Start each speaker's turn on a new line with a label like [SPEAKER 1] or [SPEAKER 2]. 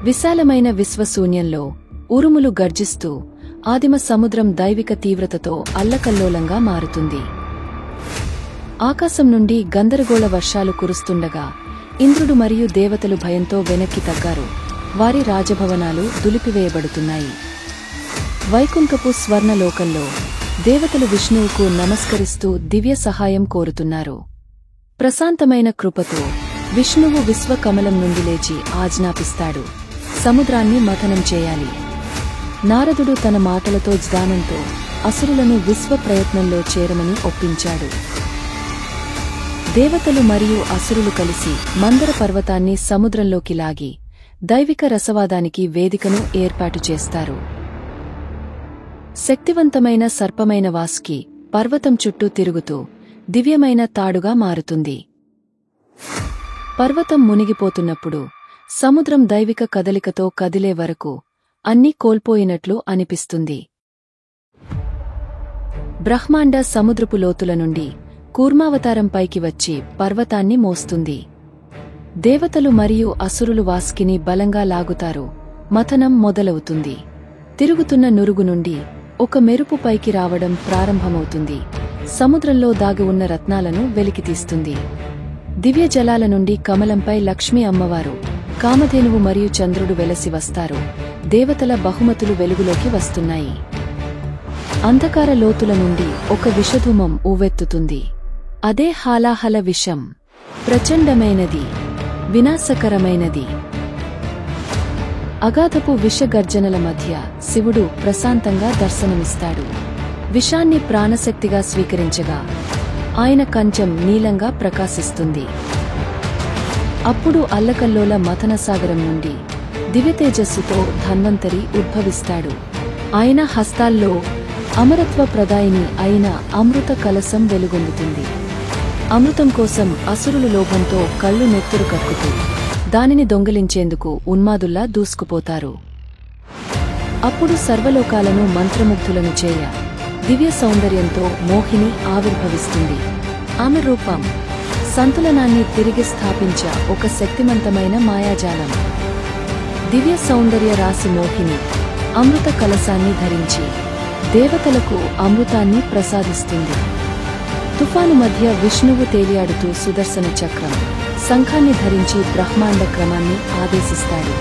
[SPEAKER 1] విశాలమైన విశ్వశూన్యంలో ఉరుములు గర్జిస్తూ ఆదిమ సముద్రం దైవిక తీవ్రతతో అల్లకల్లోలంగా మారుతుంది. ఆకాశం నుండి గందరగోళ వర్షాలు కురుస్తుండగా ఇంద్రుడు మరియు దేవతలు భయంతో వెనక్కి తగ్గారు. వారి రాజభవనాలు దులిపివేయబడుతున్నాయి. వైకుంఠపు స్వర్ణలోకంలో దేవతలు విష్ణువుకు నమస్కరిస్తూ దివ్య సహాయం కోరుతున్నారు. ప్రశాంతమైన కృపతో విష్ణువు విశ్వకమలం నుండి లేచి ఆజ్ఞాపిస్తాడు, సముద్రాన్ని మథనం చేయాలి. నారదుడు తన మాటలతో జ్ఞానంతో అసురులను విశ్వ ప్రయత్నంలో చేరమని ఒప్పించాడు. దేవతలు మరియు అసురులు కలిసి మందర పర్వతాన్ని సముద్రంలోకి లాగి దైవిక రసవాదానికి వేదికను ఏర్పాటు చేస్తారు. శక్తివంతమైన సర్పమైన వాసుకి పర్వతం చుట్టూ తిరుగుతూ దివ్యమైన తాడుగా మారుతుంది. పర్వతం మునిగిపోతున్నప్పుడు సముద్రం దైవిక కదలికతో కదిలే వరకు అన్నీ కోల్పోయినట్లు అనిపిస్తుంది. బ్రహ్మాండ సముద్రపు లోతుల నుండి కూర్మావతారం పైకి వచ్చి పర్వతాన్ని మోస్తుంది. దేవతలు మరియు అసురులు వాసుకిని బలంగా లాగుతారు. మథనం మొదలవుతుంది. తిరుగుతున్న నురుగు నుండి ఒక మెరుపు పైకి రావడం ప్రారంభమవుతుంది. సముద్రంలో దాగి ఉన్న రత్నాలను వెలికితీస్తుంది. దివ్య జలాల నుండి కమలంపై లక్ష్మీ అమ్మవారు, కామధేనువు మరియు చంద్రుడు వెలసి వస్తారు. దేవతల బహుమతులు వెలుగులోకి వస్తున్నాయి. అంధకార లోతుల నుండి ఒక విషధూమం ఉవ్వెత్తుతుంది. అదే హాలాహల విషం. ప్రచండమైనది, వినాశకరమైనది. అగాధపు విషగర్జనల మధ్య శివుడు ప్రశాంతంగా దర్శనమిస్తాడు. విషాన్ని ప్రాణశక్తిగా స్వీకరించగా ఆయన కంచం నీలంగా ప్రకాశిస్తుంది. అప్పుడు అల్లకల్లోల మథనసాగరం నుండి దివ్యతేజస్సుతో ధన్వంతరి ఉద్భవిస్తాడు. ఆయన హస్తాల్లో అమరత్వ ప్రదాయిని అయిన అమృత కలశం వెలుగొందుతుంది. అమృతం కోసం అసురులు లోభంతో కళ్ళు నెత్తురు కక్కుతూ దానిని దొంగిలించేందుకు ఉన్మాదుల్లా దూసుకుపోతారు. అప్పుడు సర్వలోకాలను మంత్రముగ్ధులను చేయ దివ్య సౌందర్యంతో మోహిని ఆవిర్భవిస్తుంది. ఆమె రూపం సంతులనాన్ని తిరిగి స్థాపించ ఒక శక్తిమంతమైన మాయాజాలం. దివ్య సౌందర్య రాశి మోహిని అమృత కలశాన్ని ధరించి దేవతలకు అమృతాన్ని ప్రసాదిస్తుంది. తుఫాను మధ్య విష్ణువు తేలియాడుతూ సుదర్శన చక్రం, శంఖాన్ని ధరించి బ్రహ్మాండ క్రమాన్ని ఆదేశిస్తాడు.